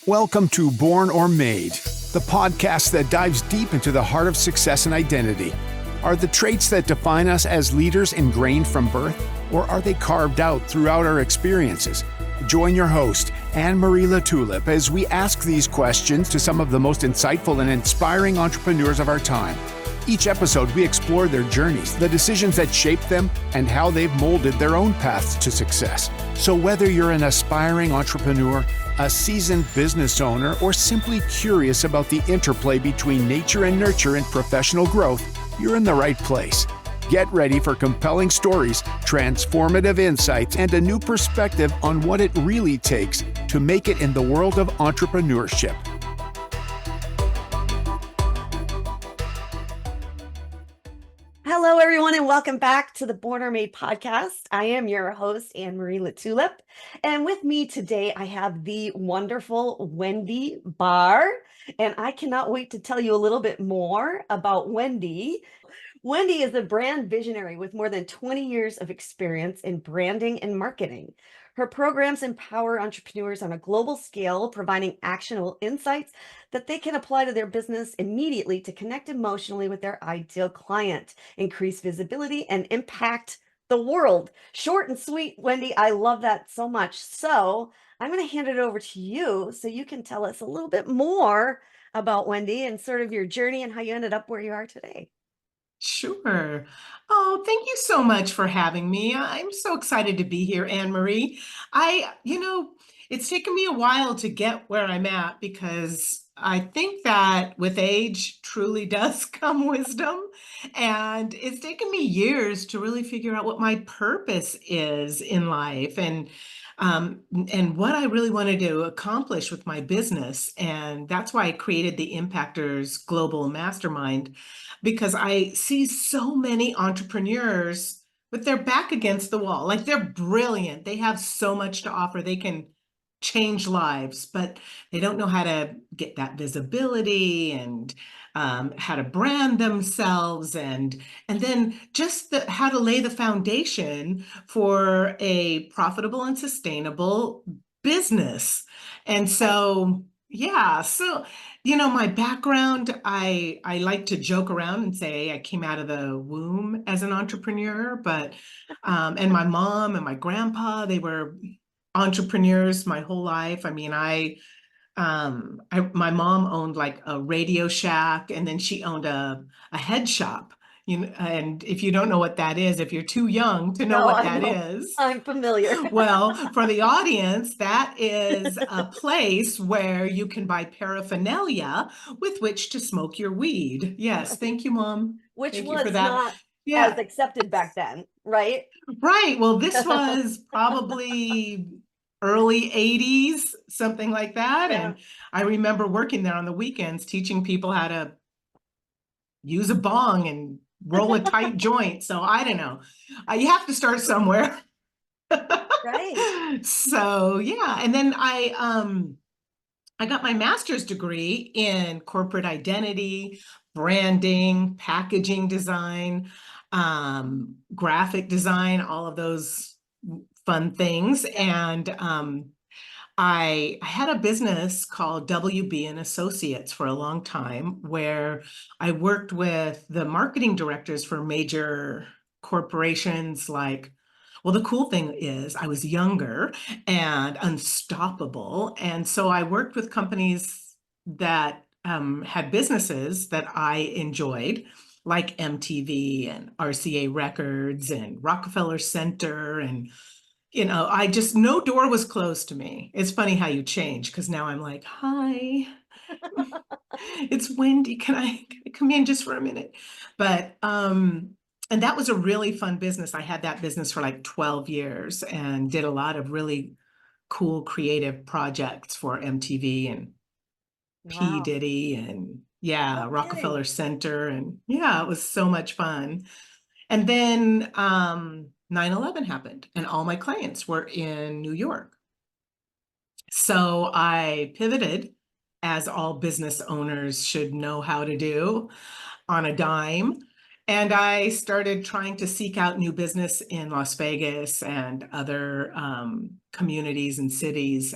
Welcome to Born or Made, the podcast that dives deep into the heart of success and identity. Are the traits that define us as leaders ingrained from birth, or are they carved out throughout our experiences? Join your host, Anne-Marie LaTulip, as we ask these questions to some of the most insightful and inspiring entrepreneurs of our time. Each episode, we explore their journeys, the decisions that shaped them, and how they've molded their own paths to success. So whether you're an aspiring entrepreneur, a seasoned business owner, or simply curious about the interplay between nature and nurture in professional growth, you're in the right place. Get ready for compelling stories, transformative insights, and a new perspective on what it really takes to make it in the world of entrepreneurship. Hello, everyone, and welcome back to the Born or Made podcast. I am your host, Anne-Marie LaTulip, and with me today, I have the wonderful Wendy Barr, and I cannot wait to tell you a little bit more about Wendy. Wendy is a brand visionary with more than 20 years of experience in branding and marketing. Her programs empower entrepreneurs on a global scale, providing actionable insights that they can apply to their business immediately to connect emotionally with their ideal client, increase visibility, and impact the world. Short and sweet, Wendy. I love that so much. So I'm going to hand it over to you so you can tell us a little bit more about Wendy and sort of your journey and how you ended up where you are today. Sure. Oh, thank you so much for having me. I'm so excited to be here, Anne-Marie. It's taken me a while to get where I'm at because I think that with age truly does come wisdom. And it's taken me years to really figure out what my purpose is in life and what I really wanted to accomplish with my business. And that's why I created the Impactors Global Mastermind, because I see so many entrepreneurs with their back against the wall. Like, they're brilliant. They have so much to offer. They can change lives, but they don't know how to get that visibility and how to brand themselves and then just how to lay the foundation for a profitable and sustainable business. And so, yeah, so my background, I like to joke around and say I came out of the womb as an entrepreneur, but and my mom and my grandpa, they were entrepreneurs my whole life. I mean, my mom owned like a Radio Shack, and then she owned a head shop. And if you don't know what that is, if you're too young to know what that is, I'm familiar. Well, for the audience, that is a place where you can buy paraphernalia with which to smoke your weed. Yes, thank you, Mom. Which Thank you was for that. not as accepted back then, right? Right. Well, this was probably early 80s, something like that. Yeah. And I remember working there on the weekends, teaching people how to use a bong and roll a tight joint. So I don't know. You have to start somewhere. Right. So yeah. And then I got my master's degree in corporate identity, branding, packaging design, graphic design, all of those fun things. And I had a business called WB and Associates for a long time, where I worked with the marketing directors for major corporations well, the cool thing is I was younger and unstoppable. And so I worked with companies that had businesses that I enjoyed, like MTV and RCA Records and Rockefeller Center. And, I just, no door was closed to me. It's funny how you change, because now I'm like, hi, it's Wendy. Can I come in just for a minute? But, and that was a really fun business. I had that business for like 12 years and did a lot of really cool creative projects for MTV and P. Wow. Diddy and No Rockefeller kidding. Center. And yeah, it was so much fun. And then 9/11 happened and all my clients were in New York. So I pivoted, as all business owners should know how to do, on a dime. And I started trying to seek out new business in Las Vegas and other communities and cities.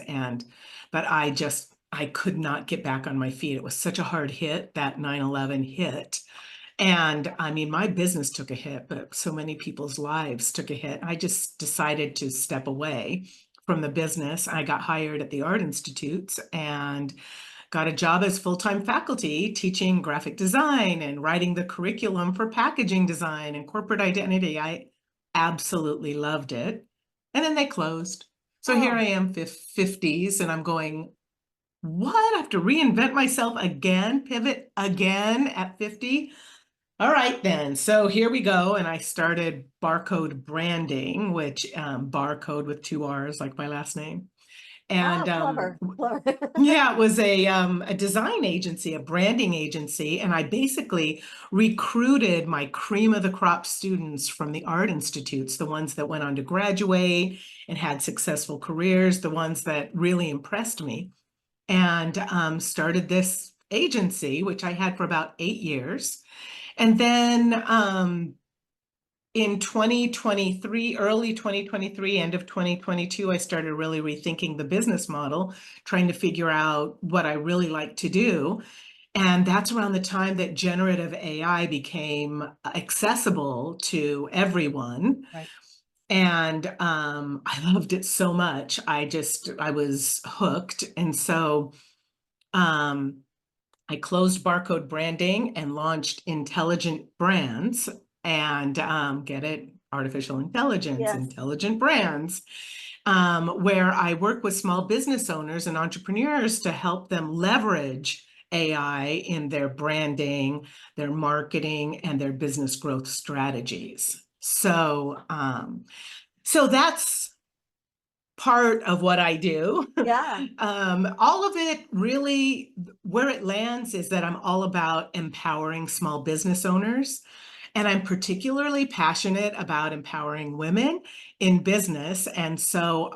But I just I could not get back on my feet. It was such a hard hit, that 9/11 hit. And I mean, my business took a hit, but so many people's lives took a hit. I just decided to step away from the business. I got hired at the Art Institutes and got a job as full-time faculty teaching graphic design and writing the curriculum for packaging design and corporate identity. I absolutely loved it. And then they closed. So here Oh, I am, 50s, and I'm going, what? I have to reinvent myself again, pivot again at 50? All right, then. So here we go. And I started Barcode Branding, which barcode with 2 R's, like my last name. And clever, clever. yeah, it was a design agency, a branding agency. And I basically recruited my cream of the crop students from the art institutes, the ones that went on to graduate and had successful careers, the ones that really impressed me, and started this agency, which I had for about 8 years. And then in 2023, early 2023, end of 2022, I started really rethinking the business model, trying to figure out what I really like to do. And that's around the time that generative AI became accessible to everyone. Right. And I loved it so much. I was hooked. And so I closed Barcode Branding and launched Intelligent Brands, and get it, artificial intelligence, Yes. intelligent brands, where I work with small business owners and entrepreneurs to help them leverage AI in their branding, their marketing, and their business growth strategies. So that's part of what I do. Yeah. All of it really, where it lands is that I'm all about empowering small business owners. And I'm particularly passionate about empowering women in business. And so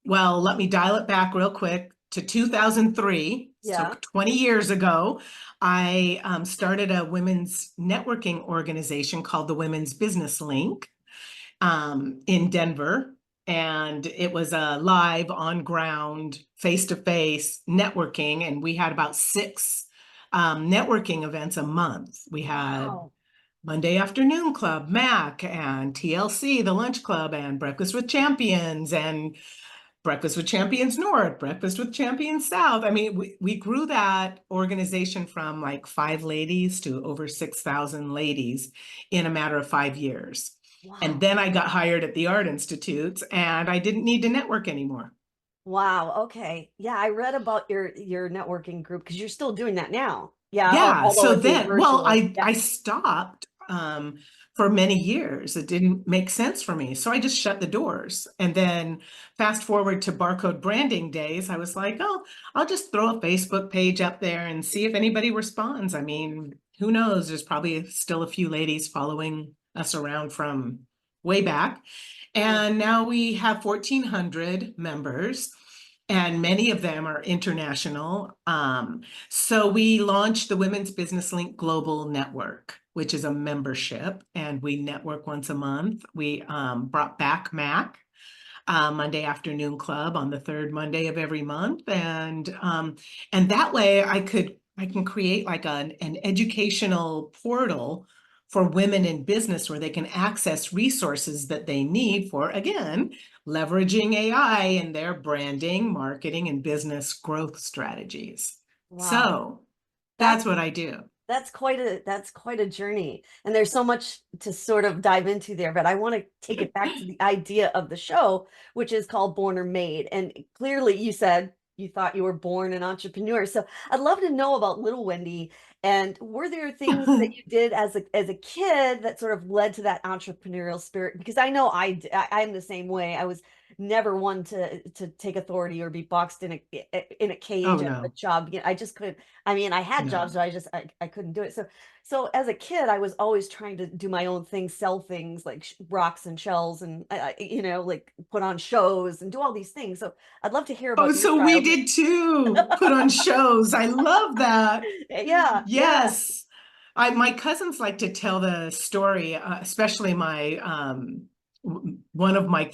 let me dial it back real quick to 2003. So Yeah. 20 years ago, I started a women's networking organization called the Women's Business Link in Denver. And it was a live, on ground, face-to-face networking. And we had about 6 networking events a month. We had Wow. Monday Afternoon Club, MAC, and TLC, the Lunch Club, and Breakfast with Champions, and Breakfast with Champions North, Breakfast with Champions South. I mean, we grew that organization from like 5 ladies to over 6,000 ladies in a matter of 5 years. And Wow. then I got hired at the Art Institutes, and I didn't need to network anymore. Wow. Okay. Yeah, I read about your networking group because you're still doing that now. Yeah, Yeah, although so it being then, well, virtual. Yeah. I stopped for many years. It didn't make sense for me, so I just shut the doors. And then fast forward to Barcode Branding days, I was like, oh, I'll just throw a Facebook page up there and see if anybody responds. I mean, who knows? There's probably still a few ladies following us around from way back. Yeah. And now we have 1,400 members, and many of them are international. So we launched the Women's Business Link Global Network, which is a membership, and we network once a month. We brought back MAC, Monday Afternoon Club, on the 3rd Monday of every month, and that way I can create like an educational portal for women in business where they can access resources that they need for, again, leveraging AI in their branding, marketing, and business growth strategies. Wow. So That's that's what I do. that's quite a journey. And there's so much to sort of dive into there, but I want to take it back to the idea of the show, which is called Born or Made. And clearly you said you thought you were born an entrepreneur. So I'd love to know about little Wendy. And were there things that you did as a kid that sort of led to that entrepreneurial spirit? Because I know I'm the same way. I was never one to take authority or be boxed in a Oh, cage at a no, job. You know, I just couldn't. I mean, I had jobs, no. but I couldn't do it. So as a kid, I was always trying to do my own thing, sell things like rocks and shells, and like put on shows and do all these things. So I'd love to hear Oh, about your so we childhood. did too, put on shows. I love that. Yeah, yeah, Yes. My cousins like to tell the story, especially my one of my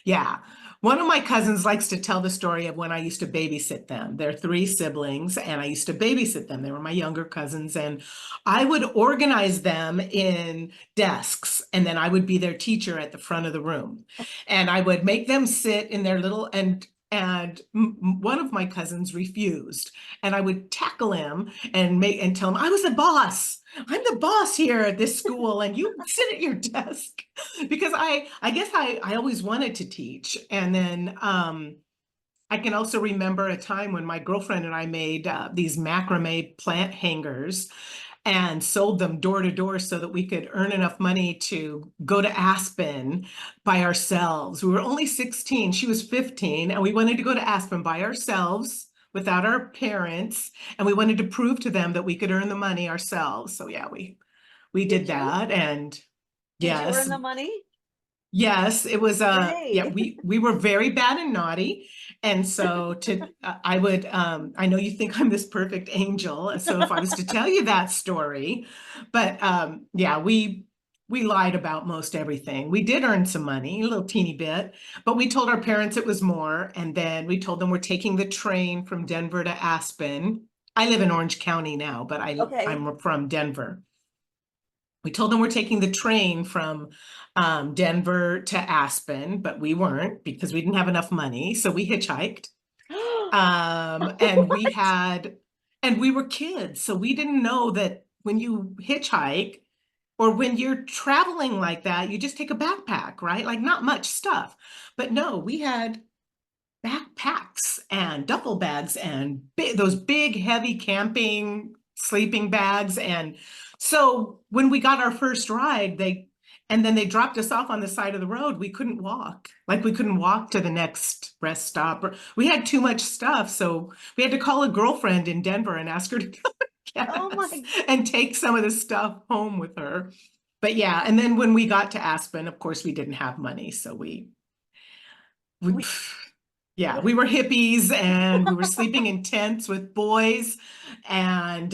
yeah, One of my cousins likes to tell the story of when I used to babysit them. They're three siblings, and I used to babysit them. They were my younger cousins, and I would organize them in desks, and then I would be their teacher at the front of the room. And I would make them sit in their little, one of my cousins refused, and I would tackle him and tell him I was the boss. I'm the boss here at this school, and you sit at your desk. Because I guess I always wanted to teach. And then I can also remember a time when my girlfriend and I made these macrame plant hangers and sold them door to door so that we could earn enough money to go to Aspen by ourselves. We were only 16, she was 15, and we wanted to go to Aspen by ourselves without our parents, and we wanted to prove to them that we could earn the money ourselves. So yeah, we Did did you? that. And Did you earn yes, the money? yes, it was yeah, Great. we were very bad and naughty. And so I would I know you think I'm this perfect angel. So if I was to tell you that story, but yeah, we lied about most everything. We did earn some money, a little teeny bit, but we told our parents it was more, and then we told them we're taking the train from Denver to Aspen. I live in Orange County now, but Okay. I'm from Denver. We told them we're taking the train from Denver to Aspen, but we weren't because we didn't have enough money. So we hitchhiked. And we were kids. So we didn't know that when you hitchhike or when you're traveling like that, you just take a backpack, right? Like not much stuff. But no, we had backpacks and duffel bags and those big, heavy camping sleeping bags. And so when we got our first ride, and then they dropped us off on the side of the road. We couldn't walk. Like we couldn't walk to the next rest stop. We had too much stuff. So we had to call a girlfriend in Denver and ask her to come get Oh us my. and take some of the stuff home with her. But yeah, and then when we got to Aspen, of course, we didn't have money. So we We, yeah, we were hippies, and we were sleeping in tents with boys, and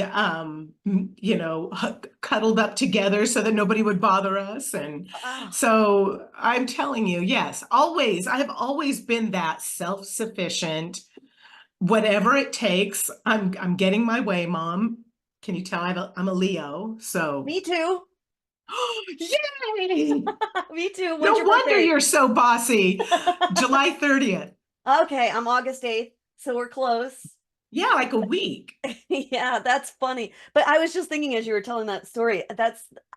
cuddled up together so that nobody would bother us. And ah, so I'm telling you, yes, always, I have always been that self-sufficient, whatever it takes. I'm getting my way, Mom. Can you tell I'm a Leo? So me too. yay! Me too. No When's your wonder birthday? you're so bossy. July 30th. Okay, I'm August 8th, so we're close. Yeah, like a week. Yeah, that's funny. But I was just thinking as you were telling that story,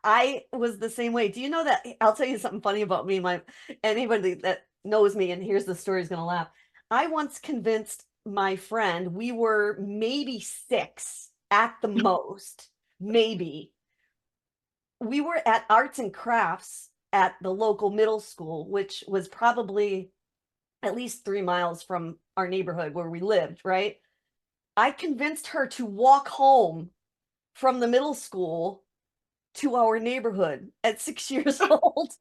I was the same way. Do you know that I'll tell you something funny about me, my anybody that knows me and hears the story is gonna laugh. I once convinced my friend, we were maybe six at the most, maybe. We were at arts and crafts at the local middle school, which was probably at least 3 miles from our neighborhood where we lived, right? I convinced her to walk home from the middle school to our neighborhood at 6 years old.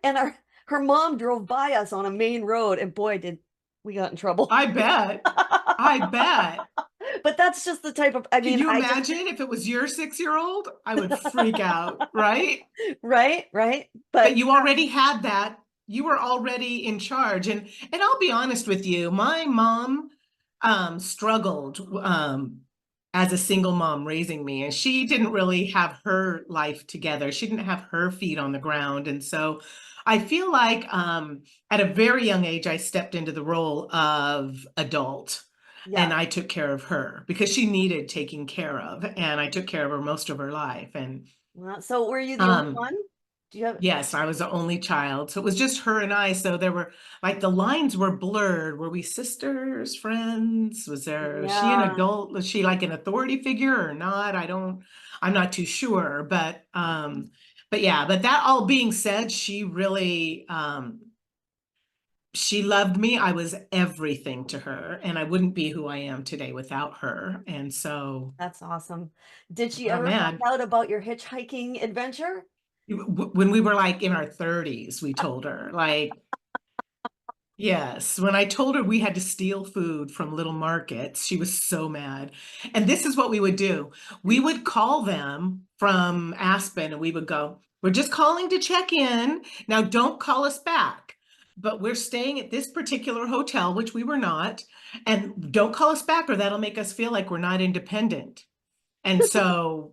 And her mom drove by us on a main road, and boy, did we got in trouble. I bet. I bet. But that's just the type of, Can you I just, imagine if it was your 6-year-old? I would freak out, right? right. But But you already had that. You were already in charge. And I'll be honest with you, my mom struggled as a single mom raising me, and she didn't really have her life together. She didn't have her feet on the ground. And so I feel like at a very young age, I stepped into the role of adult, and yeah. I took care of her because she needed taking care of, and I took care of her most of her life. And Well, so were you the only um, one? Do you have, yes, I was the only child. So it was just her and I. So there were like the lines were blurred. Were we sisters, friends? Was she an yeah. adult? Was she like an authority figure or not? I'm not too sure. But yeah, but that all being said, she really she loved me. I was everything to her, and I wouldn't be who I am today without her. And so That's awesome. Did she I'm ever find mad. out about your hitchhiking adventure? When we were like in our 30s, we told her, like, yes, when I told her we had to steal food from little markets, she was so mad. And this is what we would do. We would call them from Aspen, and we would go, we're just calling to check in. Now don't call us back. but we're staying at this particular hotel, which we were not, and don't call us back or that'll make us feel like we're not independent. And so,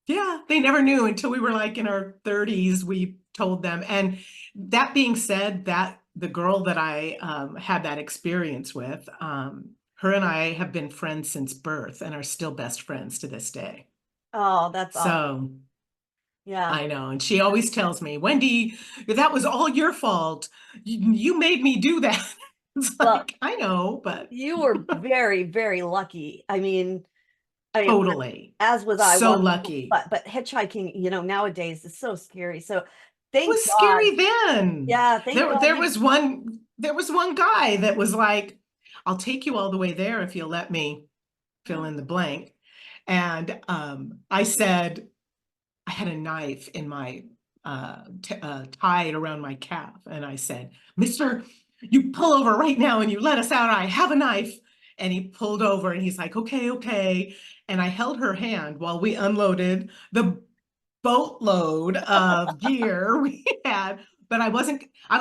yeah, they never knew until we were like in our 30s, we told them. And that being said, that the girl that I had that experience with, her and I have been friends since birth and are still best friends to this day. Oh, that's awesome. So Yeah. I know. And she always tells me, Wendy, that was all your fault. You made me do that. It's Well, like, I know, but you were very, very lucky. I mean, totally. as was I So once, lucky. but hitchhiking, nowadays is so scary. So It thank was God. scary then. Yeah, thank God There you. was one guy that was like, I'll take you all the way there if you'll let me fill in the blank. And I said, I had a knife in my tied around my calf, and I said, "Mister, you pull over right now and you let us out. I have a knife." And he pulled over, and he's like, "Okay, okay." And I held her hand while we unloaded the boatload of gear we had. But I was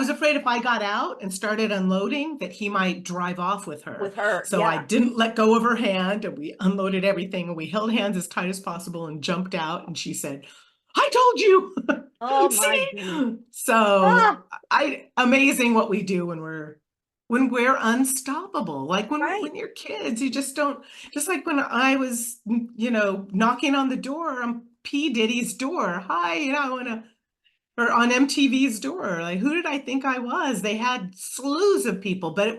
afraid if I got out and started unloading that he might drive off with her. With her. So I Yeah. didn't let go of her hand and we unloaded everything and we held hands as tight as possible and jumped out. And she said, I told you. Oh my goodness. See? So Ah, amazing what we do when we're unstoppable. Like right. when you're kids, you just don't, just like when I was, knocking on the door on P. Diddy's door. Hi, I want to, or on MTV's door. Like, who did I think I was? They had slews of people, but it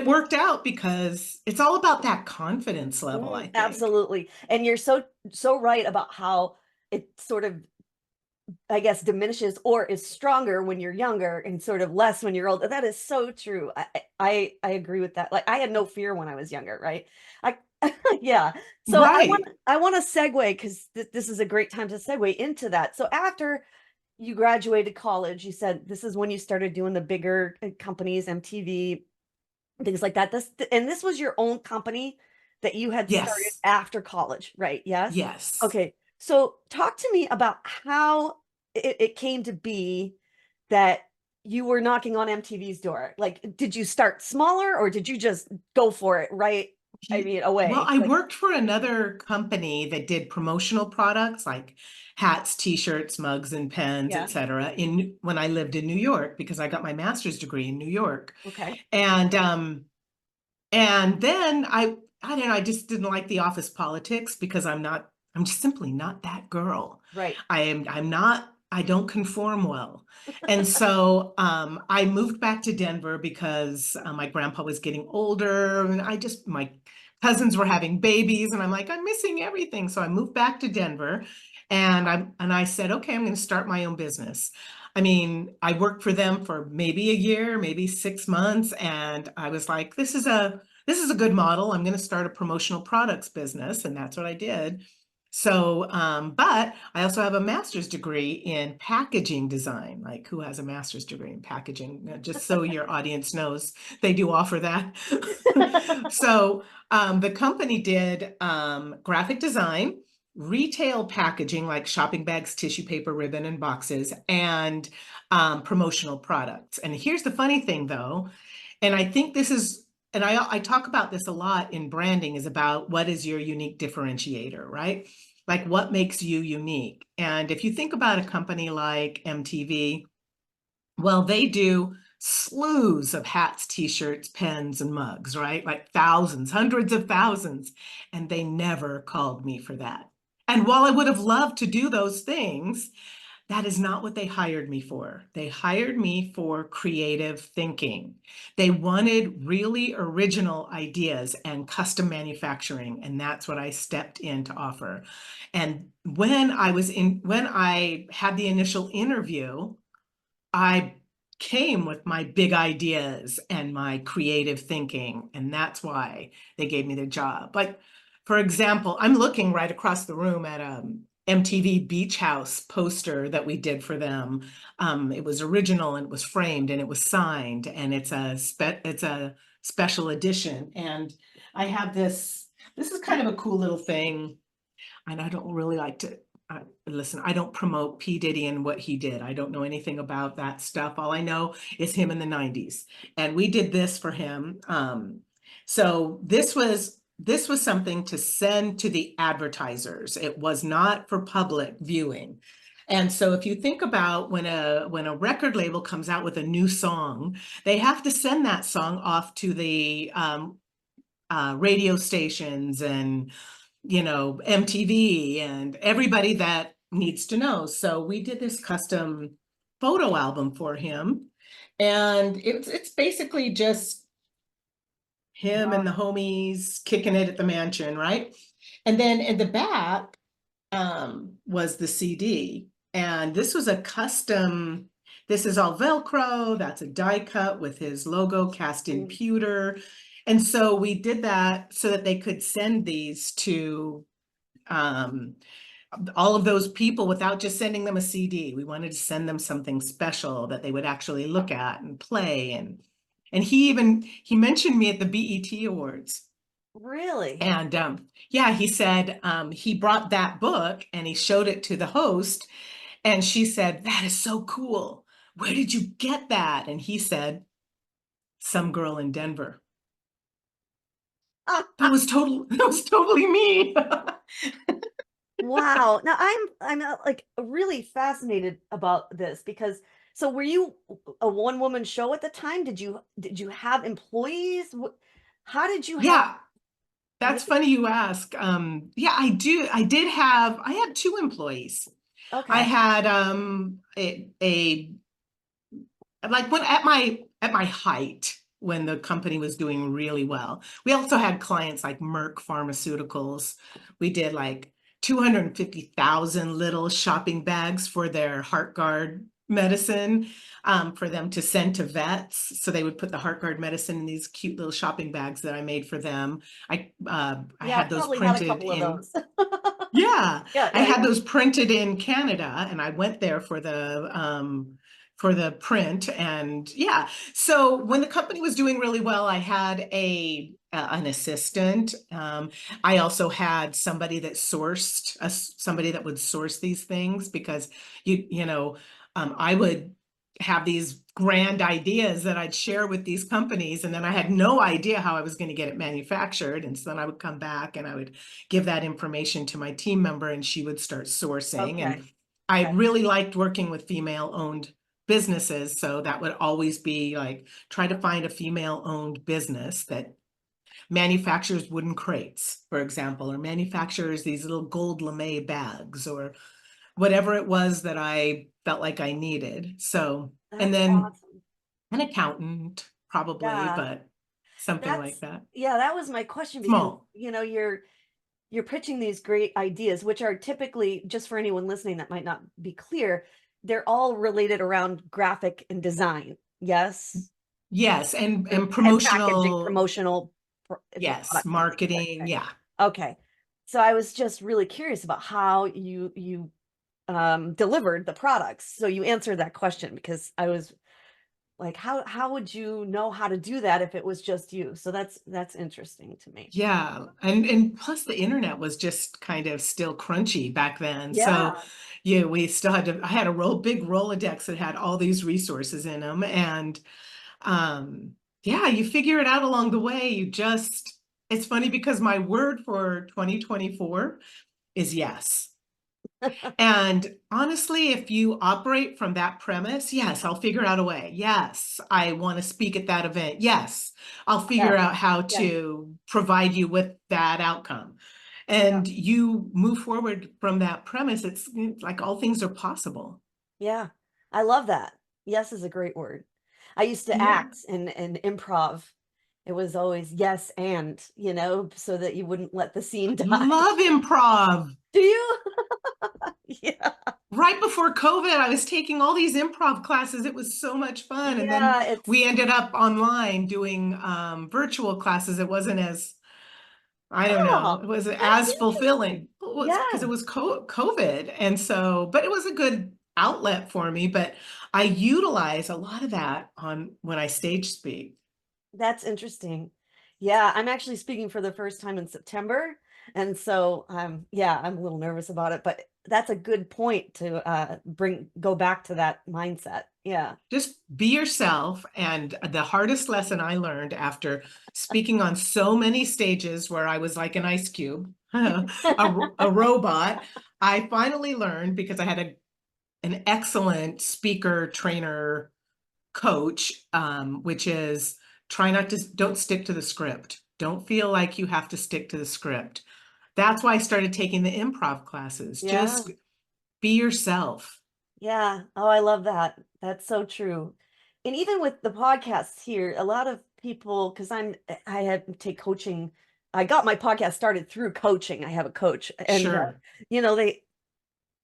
worked out because it's all about that confidence level, I think. Absolutely. And you're so right about how it sort of, I guess, diminishes or is stronger when you're younger and sort of less when you're older. That is so true. I agree with that. Like I had no fear when I was younger, right? I yeah. So Right. I want to segue because this is a great time to segue into that. So after you graduated college, you said this is when you started doing the bigger companies, MTV, things like that. This was your own company that you had started Yes. after college, right? Yes. Yes. Okay. So talk to me about how it came to be that you were knocking on MTV's door. Like, did you start smaller or did you just go for it right? I mean, Well, away. I Like, worked for another company that did promotional products like hats, t-shirts, mugs, and pens, yeah. etc. In when I lived in New York because I got my master's degree in New York. Okay. And then I don't know, I just didn't like the office politics because I'm just simply not that girl. Right. I'm not, I don't conform well. And so I moved back to Denver because my grandpa was getting older and my cousins were having babies and I'm like, I'm missing everything. So I moved back to Denver and I said, okay, I'm going to start my own business. I mean, I worked for them for maybe a year, maybe 6 months, and I was like, this is a good model. I'm going to start a promotional products business, and that's what I did. So, but I also have a master's degree in packaging design. Like, who has a master's degree in packaging? Just so your audience knows, they do offer that. So, the company did graphic design, retail packaging like shopping bags, tissue paper, ribbon, and boxes, and promotional products. And here's the funny thing though, and I think this is, and I talk about this a lot in branding, is about what is your unique differentiator, right? Like what makes you unique. And if you think about a company like MTV, well, they do slews of hats, t-shirts, pens, and mugs, right? Like thousands, hundreds of thousands. And they never called me for that. And while I would have loved to do those things, that is not what they hired me for. They hired me for creative thinking. They wanted really original ideas and custom manufacturing, and that's what I stepped in to offer. And when I had the initial interview, I came with my big ideas and my creative thinking, and that's why they gave me the job. Like, for example, I'm looking right across the room at a MTV Beach House poster that we did for them. It was original and it was framed and it was signed, and it's a special edition. And I have this. This is kind of a cool little thing, and I don't really like to listen, I don't promote P. Diddy and what he did. I don't know anything about that stuff. All I know is him in the 90s. And we did this for him. So this was something to send to the advertisers. It was not for public viewing. And so if you think about when a record label comes out with a new song, they have to send that song off to the radio stations and MTV and everybody that needs to know. So we did this custom photo album for him. And it's basically just him and the Wow. homies kicking it at the mansion, right? And then in the back was the CD. And this was a custom, this is all Velcro, that's a die cut with his logo cast in pewter. And so we did that so that they could send these to all of those people without just sending them a CD. We wanted to send them something special that they would actually look at and play. And he mentioned me at the BET Awards. Really? And yeah, he said he brought that book and he showed it to the host. And she said, "That is so cool. Where did you get that?" And he said, "Some girl in Denver." That was totally me. Wow. Now I'm like really fascinated about this because so were you a one woman show at the time? Did you have employees? How did you have Yeah, that's funny you ask. Yeah, I had two employees. I okay. had a like when at my height when the company was doing really well. We also had clients like Merck Pharmaceuticals. We did like 250,000 little shopping bags for their HeartGuard medicine for them to send to vets. So they would put the HeartGuard medicine in these cute little shopping bags that I made for them. I Yeah, I had those probably had a printed couple of in. those. Yeah, Yeah, I yeah, had yeah. those printed in Canada and I went there for the print. And yeah, so when the company was doing really well, I had an assistant. I also had somebody that somebody that would source these things because I would have these grand ideas that I'd share with these companies, and then I had no idea how I was going to get it manufactured. And so then I would come back and I would give that information to my team member and she would start sourcing. And Okay. I Okay. really liked working with female owned businesses. So that would always be like, try to find a female owned business that manufactures wooden crates, for example, or manufactures these little gold lame bags or whatever it was that I felt like I needed. So, and That's then awesome. an accountant probably, Yeah. but something like That's that. yeah, that was my question because Small. you're pitching these great ideas, which are typically, just for anyone listening that might not be clear, they're all related around graphic and design. Yes. Yes, and And packaging, promotional, promotional for yes, products and things like marketing, that. yeah. Okay. So I was just really curious about how you delivered the products. So you answered that question because I was like, how would you know how to do that if it was just you? So that's interesting to me. Yeah, and plus the internet was just kind of still crunchy back then. So Yeah. yeah, we still had to, I had a big Rolodex that had all these resources in them. And yeah, you figure it out along the way. It's funny because my word for 2024 is yes. And honestly, if you operate from that premise, yes, I'll figure out a way. Yes, I want to speak at that event. Yes, I'll figure Yes. out how Yes. to provide you with that outcome. Yeah. And you move forward from that premise. It's like all things are possible. Yeah. I love that. Yes is a great word. I used to Yeah. act and improv. It was always yes and, so that you wouldn't let the scene die. Love improv. Do you? Yeah. Right before COVID, I was taking all these improv classes. It was so much fun. And then Yeah, it's we ended up online doing virtual classes. It wasn't as, I don't know, oh, it was that's as fulfilling interesting. because it Yeah, was COVID. And so, but it was a good outlet for me. But I utilize a lot of that on when I stage speak. that's interesting. Yeah, I'm actually speaking for the first time in September. And so yeah, I'm a little nervous about it, but that's a good point to go back to that mindset. Yeah. Just be yourself. And the hardest lesson I learned after speaking on so many stages where I was like an ice cube, a robot, I finally learned, because I had an excellent speaker trainer coach, which is don't stick to the script. Don't feel like you have to stick to the script. That's why I started taking the improv classes. Yeah. Just be yourself. Yeah. Oh, I love that. That's so true. And even with the podcasts here, a lot of people, because I had take coaching. I got my podcast started through coaching. I have a coach, and Sure. they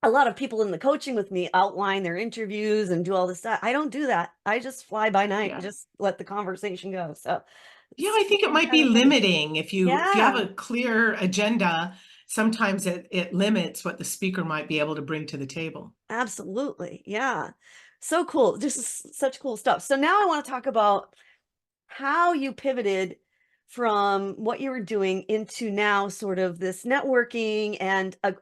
a lot of people in the coaching with me outline their interviews and do all this stuff. I don't do that. I just fly by night and Yeah. just let the conversation go. So Yeah, it's I think it might kind be of funny. limiting if you have Yeah, a clear agenda. Sometimes it limits what the speaker might be able to bring to the table. absolutely. Yeah. So cool. This is such cool stuff. So now I want to talk about how you pivoted from what you were doing into now sort of this networking and of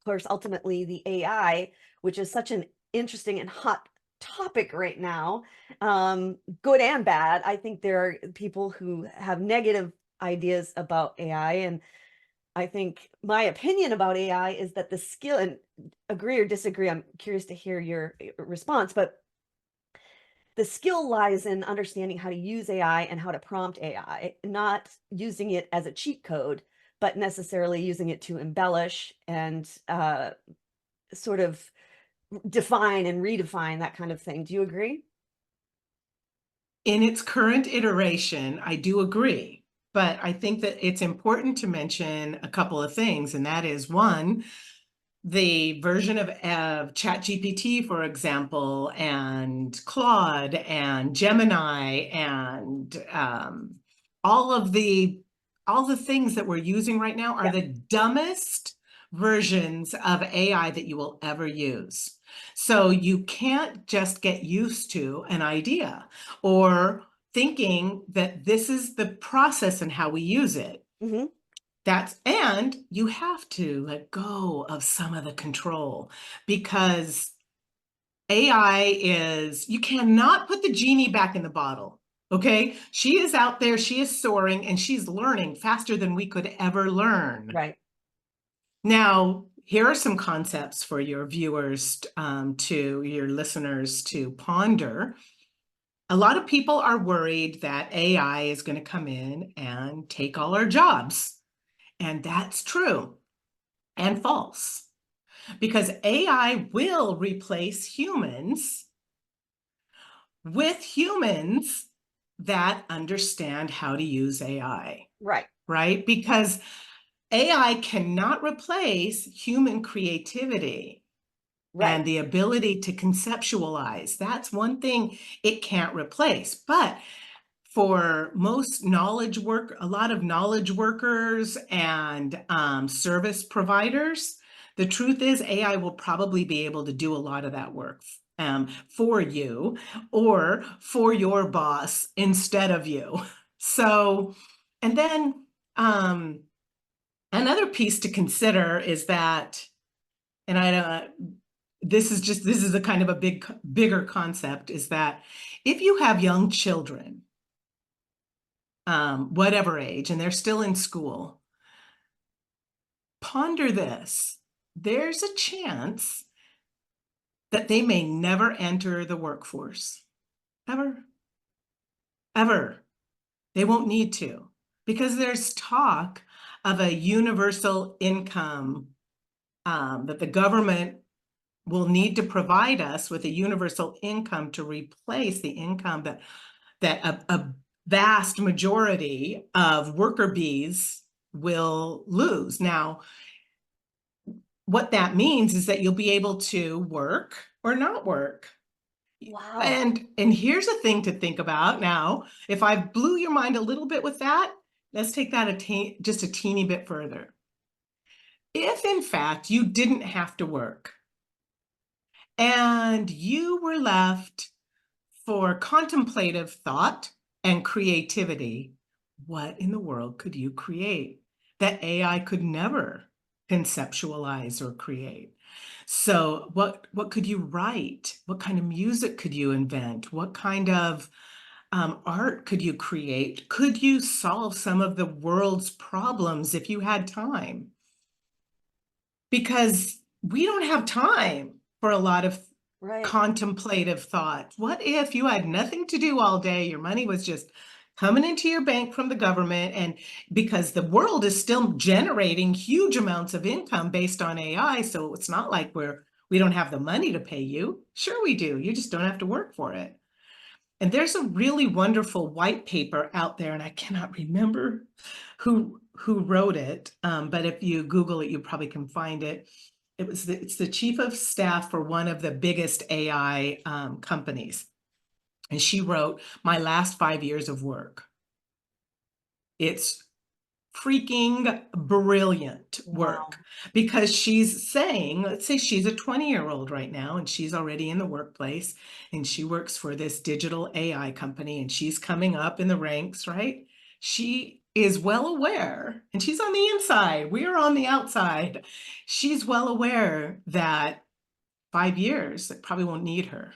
course ultimately the AI, which is such an interesting and hot topic right now, good and bad. I think there are people who have negative ideas about AI, and I think my opinion about AI is that the skill, and agree or disagree, I'm curious to hear your response, but the skill lies in understanding how to use AI and how to prompt AI, not using it as a cheat code, but necessarily using it to embellish and sort of define and redefine that kind of thing. Do you agree? In its current iteration, I do agree, but I think that it's important to mention a couple of things, and that is, one, the version of ChatGPT, for example, and Claude and Gemini and all of the all the things that we're using right now are Yeah. the dumbest versions of AI that you will ever use. So you can't just get used to an idea or thinking that this is the process and how we use it. Hmm. And you have to let go of some of the control, because you cannot put the genie back in the bottle. Okay. She is out there, she is soaring, and she's learning faster than we could ever learn. Right. Now, here are some concepts for your viewers, to your listeners to ponder. A lot of people are worried that AI is going to come in and take all our jobs. And that's true and false, because AI will replace humans with humans that understand how to use AI, Right. right? Because AI cannot replace human creativity Right. and the ability to conceptualize. That's one thing it can't replace. But for a lot of knowledge workers and service providers, the truth is AI will probably be able to do a lot of that work for you or for your boss instead of you. So, and then another piece to consider is that, and I don't, this is a kind of a bigger concept, is that if you have young children, whatever age, and they're still in school, ponder this. There's a chance that they may never enter the workforce. Ever. Ever. They won't need to, because there's talk of a universal income, that the government will need to provide us with a universal income to replace the income that a vast majority of worker bees will lose. Now, what that means is that you'll be able to work or not work. Wow. And here's a thing to think about now. If I blew your mind a little bit with that, let's take that just a teeny bit further. If in fact you didn't have to work and you were left for contemplative thought and creativity, what in the world could you create that AI could never conceptualize or create? So what could you write? What kind of music could you invent? What kind of art could you create? Could you solve some of the world's problems if you had time? Because we don't have time for a lot of Right. contemplative thought. What if you had nothing to do all day? Your money was just coming into your bank from the government, and because the world is still generating huge amounts of income based on AI, so it's not like we don't have the money to pay you. Sure we do. You just don't have to work for it. And there's a really wonderful white paper out there, and I cannot remember who wrote it, but if you Google it, you probably can find it. It's the chief of staff for one of the biggest AI companies, and she wrote My Last 5 Years of Work. It's freaking brilliant work, Wow. because she's saying, let's say she's a 20-year-old right now and she's already in the workplace and she works for this digital AI company and she's coming up in the ranks, right? She is well aware, and she's on the inside, we're on the outside. She's well aware that 5 years, it probably won't need her,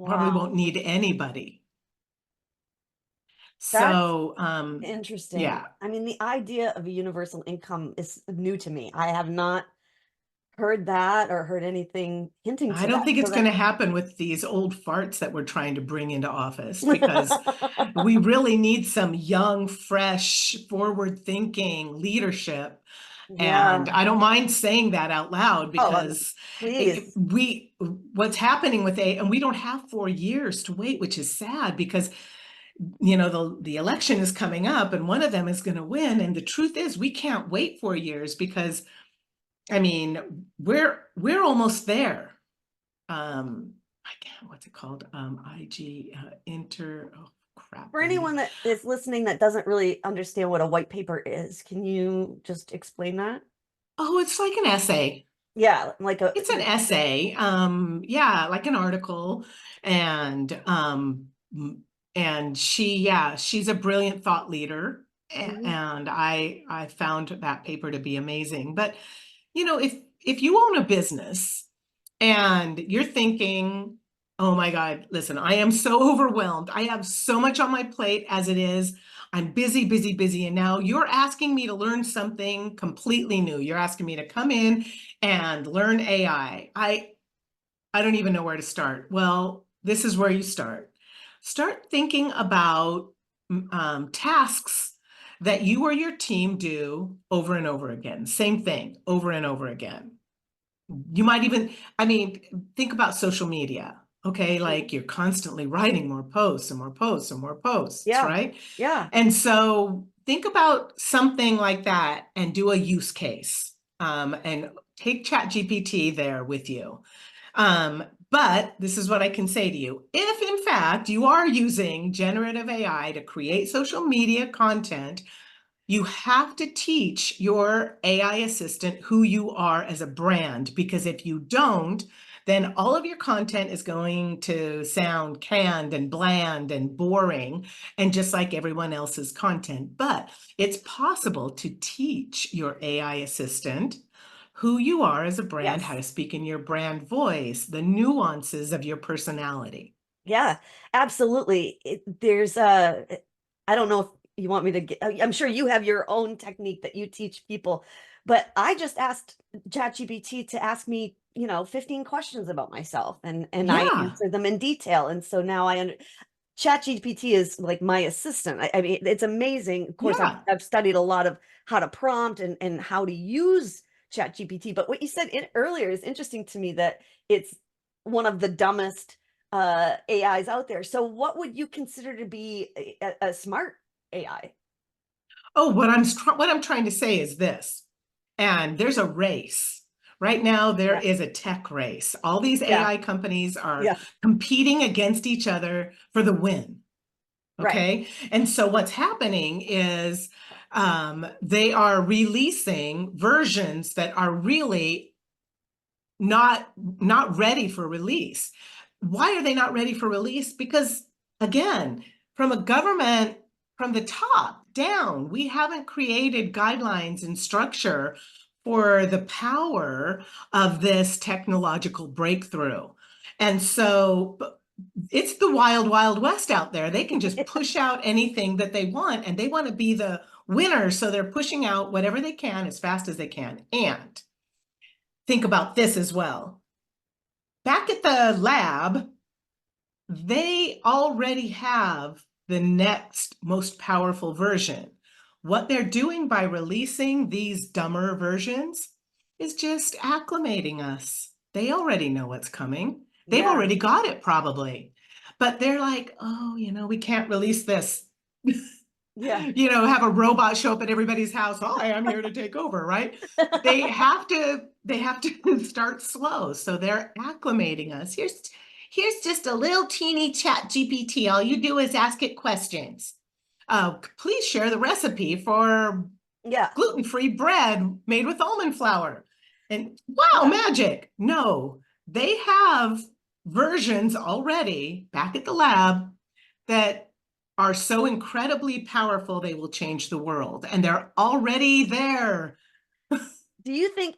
probably Wow. won't need anybody. That's So, interesting. yeah. I mean, the idea of a universal income is new to me. I have not heard that or heard anything hinting I to don't that. think So it's that going to happen with these old farts that we're trying to bring into office, because we really need some young, fresh, forward-thinking leadership. And Yeah. I don't mind saying that out loud, Oh, because please. what's happening with and we don't have 4 years to wait, which is sad, because the election is coming up and one of them is going to win. And the truth is we can't wait 4 years, because I mean, we're almost there. I can't, what's it called? IG, oh crap, For anyone Wendy. that is listening that doesn't really understand what a white paper is, can you just explain that? Oh, it's like an essay. Yeah, like a It's an essay. Yeah, like an article. And she's a brilliant thought leader. Mhm. And I found that paper to be amazing. But if you own a business and you're thinking, oh my God, listen, I am so overwhelmed. I have so much on my plate as it is. I'm busy, busy, busy. And now you're asking me to learn something completely new. You're asking me to come in and learn AI. I don't even know where to start. Well, this is where you start. Start thinking about tasks that you or your team do over and over again. Same thing over and over again. You might even, think about social media. Okay, Mhm. like you're constantly writing more posts and more posts and more posts, Yeah. right? Yeah. And so think about something like that and do a use case, and take ChatGPT there with you. But this is what I can say to you. If in fact you are using generative AI to create social media content, you have to teach your AI assistant who you are as a brand, because if you don't, then all of your content is going to sound canned and bland and boring, and just like everyone else's content. But it's possible to teach your AI assistant who you are as a brand, how Yes. to speak in your brand voice, the nuances of your personality. Yeah, absolutely. There's I don't know if you want me to get, I'm sure you have your own technique that you teach people, but I just asked ChatGPT to ask me, 15 questions about myself and I Yeah, answered them in detail. And so now ChatGPT is like my assistant. I mean, it's amazing. Of course, I've yeah. I've studied a lot of how to prompt and how to use ChatGPT. But what you said earlier is interesting to me, that it's one of the dumbest AIs out there. So, what would you consider to be a smart AI? Oh, what I'm trying to say is this, and there's a race. Right now, there Yeah, is a tech race. All these yeah, AI companies are yeah. competing against each other for the win. Right. Okay. And so what's happening is they are releasing versions that are really not ready for release. Why are they not ready for release? Because again, from a government, from the top down, we haven't created guidelines and structure for the power of this technological breakthrough. And so it's the wild, wild west out there. They can just push out anything that they want, and they want to be the winner. So they're pushing out whatever they can as fast as they can. And think about this as well. Back at the lab, they already have the next most powerful version. What they're doing by releasing these dumber versions is just acclimating us. They already know what's coming. They've already got it probably. But they're like, oh, we can't release this. Have a robot show up at everybody's house. Hi, I'm here to take over, right? They have to start slow. So they're acclimating us. Here's just a little teeny chat GPT. All you do is ask it questions. Please share the recipe for gluten-free bread made with almond flour. And wow, magic. No, they have versions already back at the lab that are so incredibly powerful, they will change the world. And they're already there. Do you think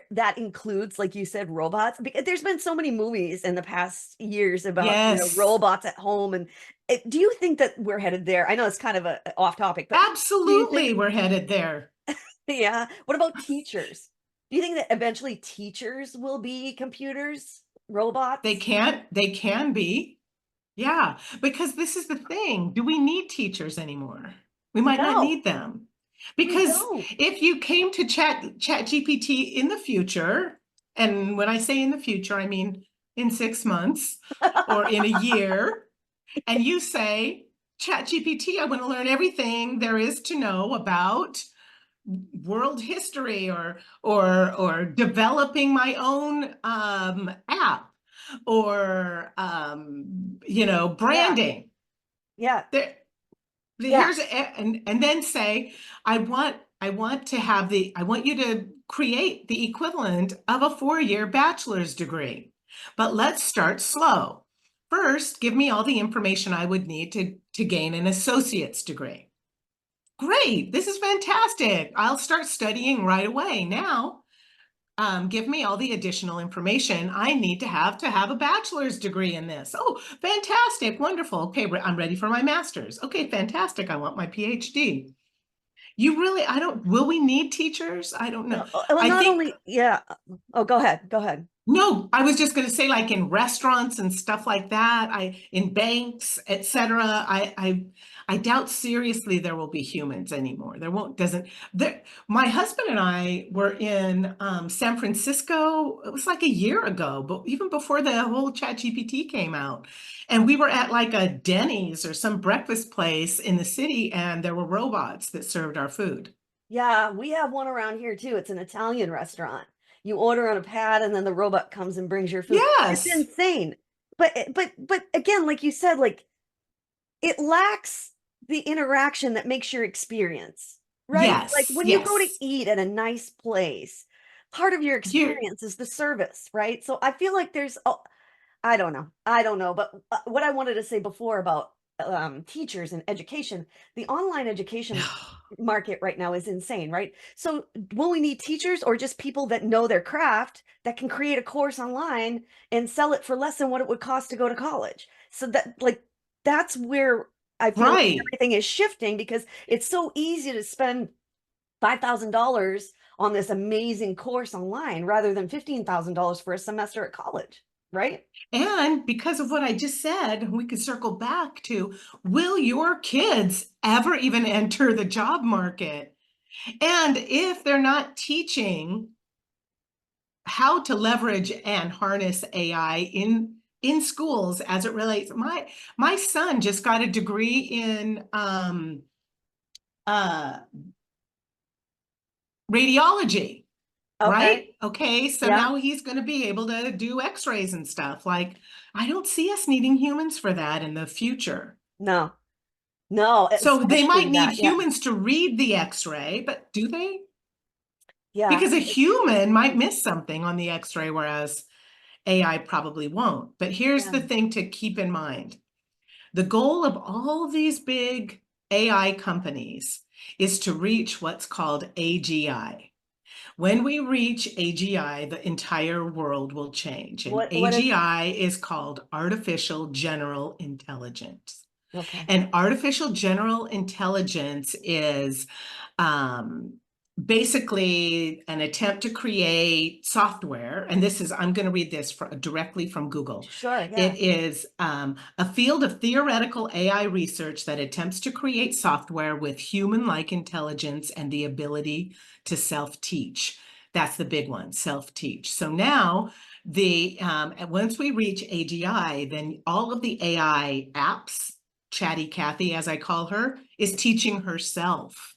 that includes, like you said, robots? Because there's been so many movies in the past years about robots at home. And do you think that we're headed there? I know it's kind of a off topic, but absolutely we're headed there. Yeah. What about teachers? Do you think that eventually teachers will be computers, robots? They can be. Yeah, because this is the thing. Do we need teachers anymore? We might not need them. Because if you came to ChatGPT in the future, and when I say in the future, I mean in 6 months or in a year, and you say, ChatGPT, I want to learn everything there is to know about world history or developing my own app or branding. Here's and then say, I want you to create the equivalent of a 4-year bachelor's degree. But let's start slow. First, give me all the information I would need to gain an associate's degree. Great, this is fantastic. I'll start studying right away. Now, give me all the additional information I need to have a bachelor's degree in this. Oh, fantastic, wonderful. Okay, I'm ready for my master's. Okay, fantastic, I want my PhD. Will we need teachers? I don't know. Oh, go ahead. No, I was just going to say, like in restaurants and stuff like that, in banks, etc. I doubt seriously there will be humans anymore. My husband and I were in San Francisco. It was like a year ago, but even before the whole ChatGPT came out, and we were at like a Denny's or some breakfast place in the city, and there were robots that served our food. Yeah, we have one around here too. It's an Italian restaurant. You order on a pad and then the robot comes and brings your food. Yes. It's insane. But again, like you said, like it lacks the interaction that makes your experience, right? Yes. Like when you go to eat at a nice place, part of your experience is the service, right? So I feel like I don't know. But what I wanted to say before about teachers and education, the online education market right now is insane, right? So will we need teachers or just people that know their craft that can create a course online and sell it for less than what it would cost to go to college? So that's where I feel like everything is shifting, because it's so easy to spend $5,000 on this amazing course online rather than $15,000 for a semester at college. Right. And because of what I just said, we could circle back to, will your kids ever even enter the job market? And if they're not teaching how to leverage and harness AI in schools as it relates, my son just got a degree in radiology. Okay. Right? Okay. So now he's going to be able to do x-rays and stuff. Like, I don't see us needing humans for that in the future. No. So they might need humans to read the x-ray, but do they? Yeah. Because a human might miss something on the x-ray, whereas AI probably won't. But here's the thing to keep in mind. The goal of all these big AI companies is to reach what's called AGI. When we reach AGI, the entire world will change. And What is that? AGI is called artificial general intelligence. Okay. And artificial general intelligence is um, basically an attempt to create software. And this is, I'm going to read this directly from Google. Sure, It yeah. is a field of theoretical AI research that attempts to create software with human-like intelligence and the ability to self-teach. That's the big one, self-teach. So now once we reach AGI, then all of the AI apps, Chatty Cathy, as I call her, is teaching herself.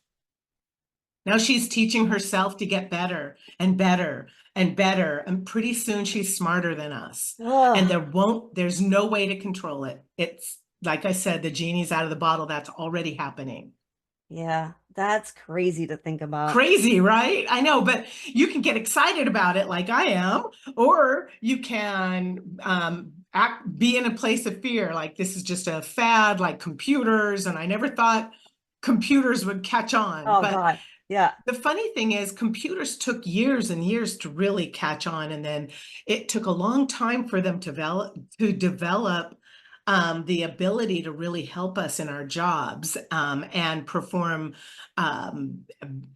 Now she's teaching herself to get better and better and better. And pretty soon she's smarter than us. And Oh, there's no way to control it. It's like I said, the genie's out of the bottle. That's already happening. yeah. That's crazy to think about. Crazy, right? I know, but you can get excited about it like I am, or you can be in a place of fear, like this is just a fad, like computers, and I never thought computers would catch on. Oh But God. Yeah. the funny thing is, computers took years and years to really catch on, and then it took a long time for them to develop the ability to really help us in our jobs and perform um,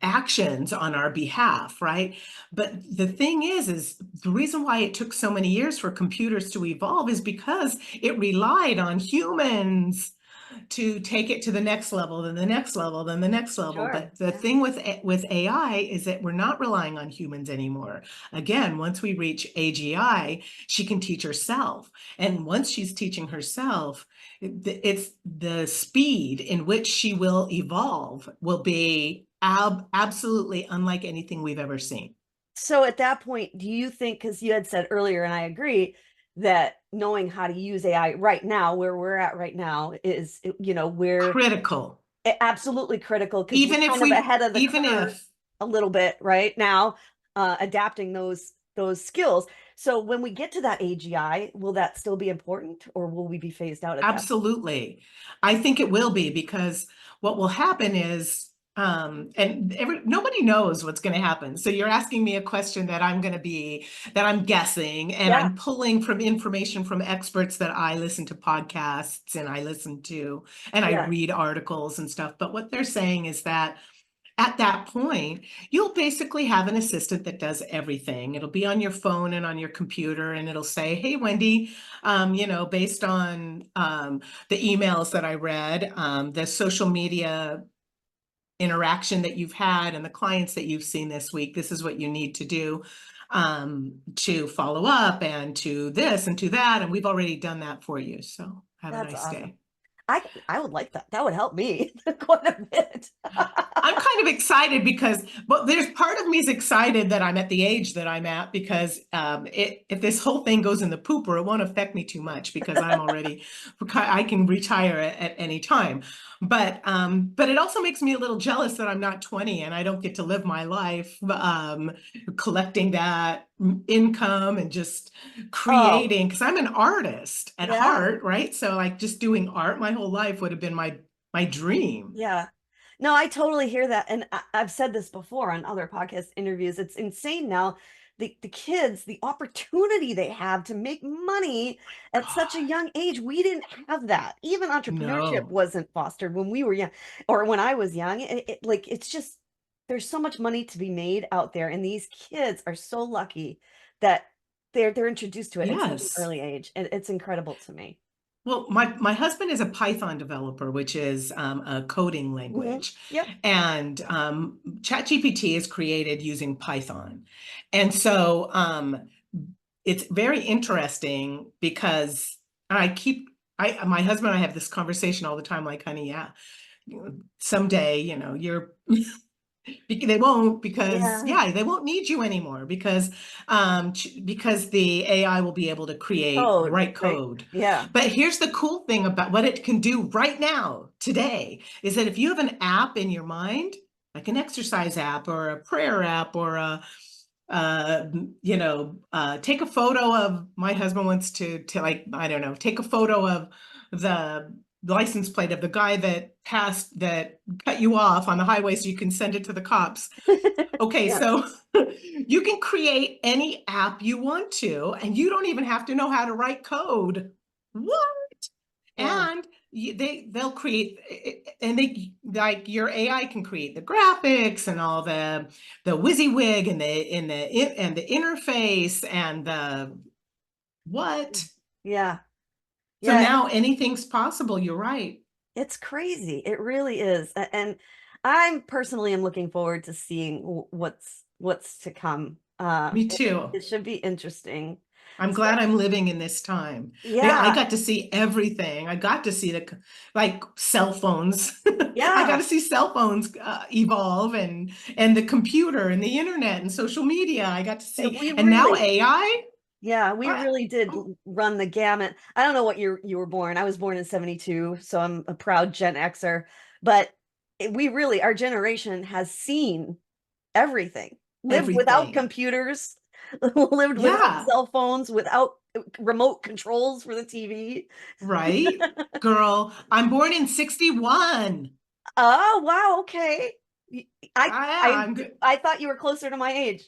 actions on our behalf, right? But the thing is the reason why it took so many years for computers to evolve is because it relied on humans to take it to the next level, then the next level, then the next level. Sure. But the Yeah. thing with AI is that we're not relying on humans anymore. Again, once we reach AGI, she can teach herself. And once she's teaching herself, it's the speed in which she will evolve will be absolutely unlike anything we've ever seen. So at that point, do you think, because you had said earlier, and I agree, that knowing how to use AI right now, where we're at right now, is, we're Critical. absolutely critical because we're Even if kind of we, ahead of the even curve if a little bit right now, adapting those skills. So when we get to that AGI, will that still be important, or will we be phased out at that? Absolutely. I think it will be because what will happen is, nobody knows what's going to happen. So you're asking me a question that I'm guessing, and Yeah, I'm pulling from information from experts that I listen to podcasts and I yeah, read articles and stuff. But what they're saying is that at that point, you'll basically have an assistant that does everything. It'll be on your phone and on your computer, and it'll say, "Hey, Wendy, based on the emails that I read, the social media interaction that you've had, and the clients that you've seen this week, this is what you need to do to follow up, and to this and to that. And we've already done that for you. So have a that's nice awesome. day." I would like that. That would help me quite a bit. I'm kind of excited but there's part of me is excited that I'm at the age that I'm at because if this whole thing goes in the pooper, it won't affect me too much because I can retire at any time. But it also makes me a little jealous that I'm not 20 and I don't get to live my life collecting that income and just Oh, creating, because I'm an artist at yeah. heart, right? So like just doing art my whole life would have been my dream. Yeah. No, I totally hear that. And I've said this before on other podcast interviews. It's insane now. The kids, the opportunity they have to make money at such a God, young age. We didn't have that. Even entrepreneurship no. wasn't fostered when we were young or when I was young. Like it's just there's so much money to be made out there. And these kids are so lucky that they're introduced to it at such an Yes. early age. And it's incredible to me. Well, my husband is a Python developer, which is a coding Hmm. language. Yep. And ChatGPT is created using Python. And so it's very interesting because my husband and I have this conversation all the time, like, honey, yeah, someday, you're they won't, because Yeah. yeah, they won't need you anymore because the AI will be able to create Code, write right? code. Yeah. But here's the cool thing about what it can do right now today is that if you have an app in your mind, like an exercise app or a prayer app or take a photo of, my husband wants to like, I don't know, take a photo of the license plate of the guy that cut you off on the highway so you can send it to the cops. Okay, Yeah. so you can create any app you want to, and you don't even have to know how to write code. What? Yeah. And they'll create, and they like your AI can create the graphics and all the WYSIWYG and the interface and the what. Yeah. So Yeah. now anything's possible. You're right. It's crazy. It really is. And I'm personally am looking forward to seeing what's to come. Me It, too. it should be interesting. I'm So, glad I'm living in this time. I yeah. got to see everything. I got to see like cell phones. I got Yeah. to see cell phones evolve and the computer and the internet and social media. I got to see, We and now really, AI. yeah, we I, really did oh, run the gamut. I don't know what year you were born. I was born in 72, so I'm a proud Gen Xer. But we really, our generation has seen everything. Lived without everything. computers, lived without Yeah, cell phones, without remote controls for the TV. right. Girl, I'm born in 61. Oh, wow, okay. I Yeah, I I'm good. I thought you were closer to my age.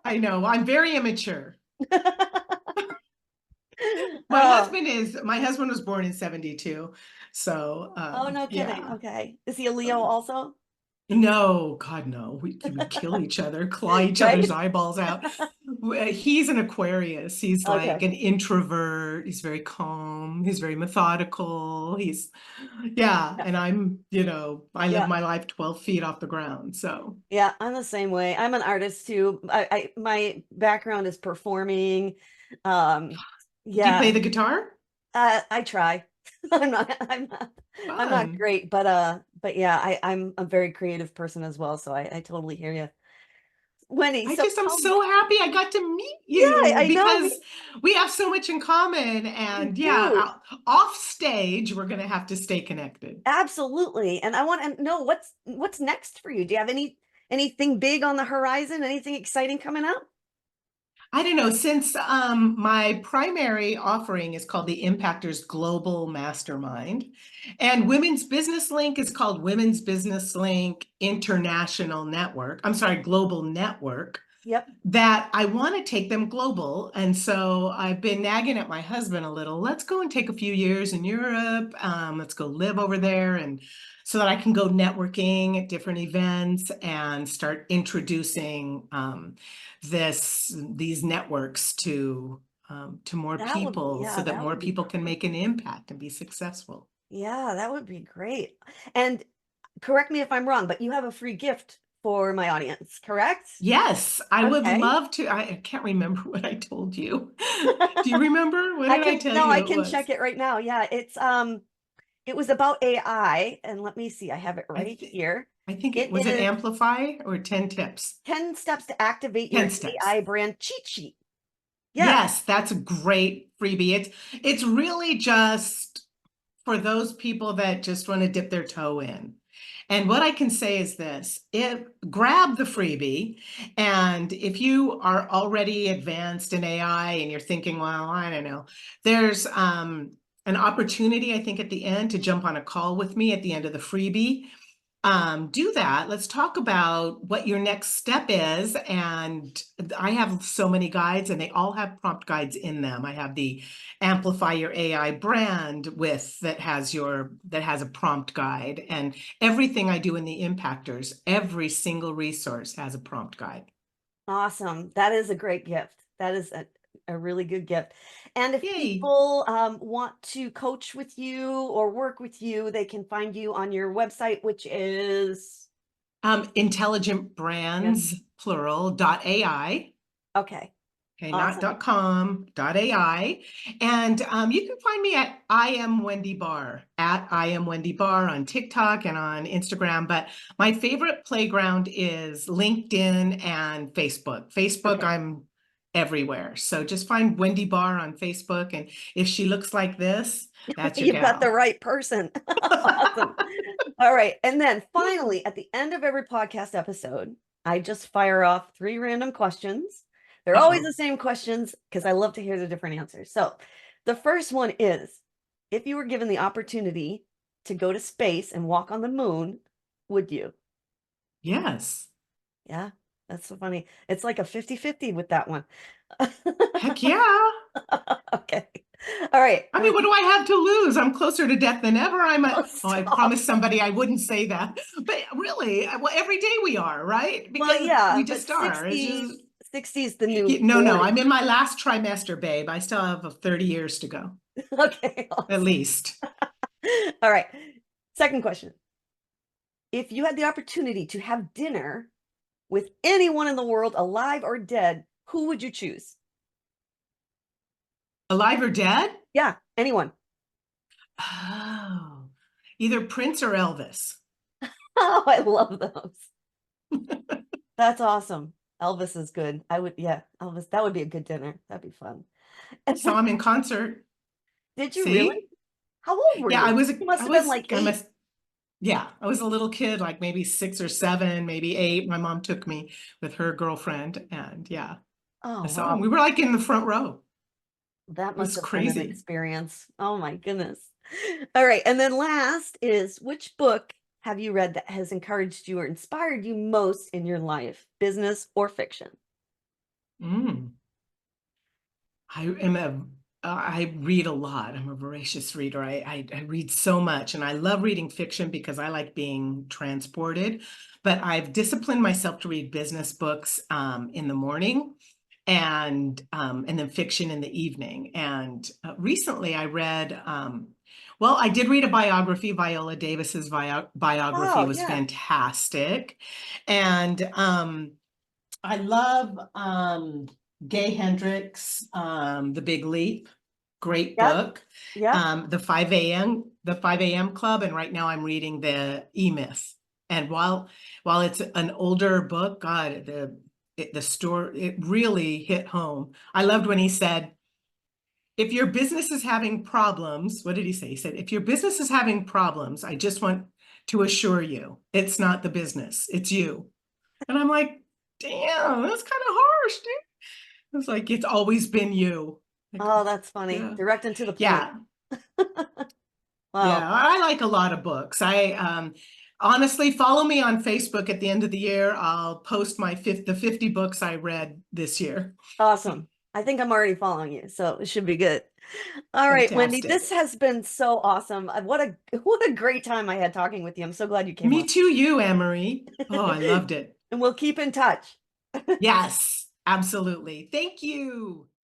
I know. I'm very immature. Oh, My husband was born in 72. So, oh, no kidding. yeah. Okay. Is he a Leo also? No, God, no. We kill each other, claw each other's Right? eyeballs out. He's an Aquarius. He's like Okay. an introvert. He's very calm. He's very methodical. Yeah. Yeah. And I live Yeah. my life 12 feet off the ground. So, Yeah, I'm the same way. I'm an artist too. My background is performing. Um, do you play yeah, the guitar? I try. I'm not Fun. great, but yeah, I'm a very creative person as well. So I totally hear you. Wendy, so I'm tell me, so happy I got to meet yeah, you I know because we have so much in common. we And do. yeah, off stage, we're going to have to stay connected. Absolutely. And I want to know what's next for you. Do you have anything big on the horizon? Anything exciting coming up? I don't know, since my primary offering is called the Impactors Global Mastermind, and Women's Business Link is called Women's Business Link International Network. I'm sorry, Global Network, Yep. that I want to take them global. And so I've been nagging at my husband a little. Let's go and take a few years in Europe. Let's go live over there, and so that I can go networking at different events and start introducing these networks to more That would, people, so yeah, that that more would be people can great. make an impact and be successful. Yeah, that would be great. And correct me if I'm wrong, but you have a free gift for my audience, correct? Yes, I would Okay. love to. I can't remember what I told you. Do you remember? What did I tell No, you I it can was? check it right now. Yeah, it was about AI, and let me see. I have it I right think here. I think it It was it is Amplify or 10 tips. 10 steps to activate your 10 steps. AI brand cheat sheet. Yes. Yes, that's a great freebie. It's really just for those people that just want to dip their toe in. And what I can say is this, grab the freebie. And if you are already advanced in AI and you're thinking, well, I don't know, there's an opportunity, I think, at the end to jump on a call with me at the end of the freebie. Do that. Let's talk about what your next step is. And I have so many guides, and they all have prompt guides in them. I have the Amplify Your AI brand that has a prompt guide, and everything I do in the Impactors, every single resource has a prompt guide. Awesome. That is a great gift. That is a really good gift. And if Yay. people want to coach with you or work with you, they can find you on your website, which is, Intelligent yeah. brands, plural, .ai. Okay. Okay, Awesome. not .com, .ai. And you can find me at I am Wendy Barr, at I am Wendy Barr on TikTok and on Instagram. But my favorite playground is LinkedIn and Facebook. Facebook, Okay. I'm everywhere. So just find Wendy Barr on Facebook. And if she looks like this, that's your You've got the gal. right person. Awesome. All right. And then finally, at the end of every podcast episode, I just fire off 3 random questions. They're always Uh-oh. the same questions because I love to hear the different answers. So the first one is, If you were given the opportunity to go to space and walk on the moon, would you? Yes. Yeah, that's so funny. It's like a 50-50 with that one. Heck yeah. Okay. All right. I mean, what do I have to lose? I'm closer to death than ever. Oh, I stop. promised somebody I wouldn't say that. But really, well, every day we are, right? Well, Because yeah, we but just are. It's 60, just, 60 is the new no, 40. I'm in my last trimester, babe. I still have 30 years to go, Okay, at awesome. least. All right. Second question. If you had the opportunity to have dinner with anyone in the world, alive or dead, who would you choose? Alive or dead? Yeah, anyone. Oh, either Prince or Elvis. Oh, I love those. That's awesome. Elvis is good. Yeah, Elvis, that would be a good dinner. That'd be fun. Saw him in concert. Did you really? See? How old were Yeah, you? You must have been like I 8. must, yeah, I was a little kid, like maybe 6 or 7, maybe 8. My mom took me with her girlfriend, and yeah, I Oh, saw him. wow. We were like in the front row. That It must was have been an crazy. experience. Oh my goodness. All right. And then last is, which book have you read that has encouraged you or inspired you most in your life, business or fiction? Mm. I am I read a lot. I'm a voracious reader. I read so much, and I love reading fiction because I like being transported. But I've disciplined myself to read business books in the morning, and then fiction in the evening. And recently, I read. Well, I did read a biography. Viola Davis's biography Oh, was yeah. fantastic, and I love Gay Hendricks, The Big Leap, great Yep. book. Yep. The 5 a.m. Club, and right now I'm reading the E-Myth. And while it's an older book, God, the story, it really hit home. I loved when he said, if your business is having problems, what did he say? He said, if your business is having problems, I just want to assure you, it's not the business, it's you. And I'm like, damn, that's kind of harsh, dude. It's like, it's always been you. Like, Oh, that's funny. yeah. Direct and to the point. Yeah. Wow. Yeah. I like a lot of books. Honestly, follow me on Facebook at the end of the year. I'll post the 50 books I read this year. Awesome. I think I'm already following you, so it should be good. All right, Wendy, this Fantastic. has been so awesome. What a what a great time I had talking with you. I'm so glad you came Me on. too, you, Anne-Marie. Oh, I loved it. And we'll keep in touch. Yes, absolutely. Thank you.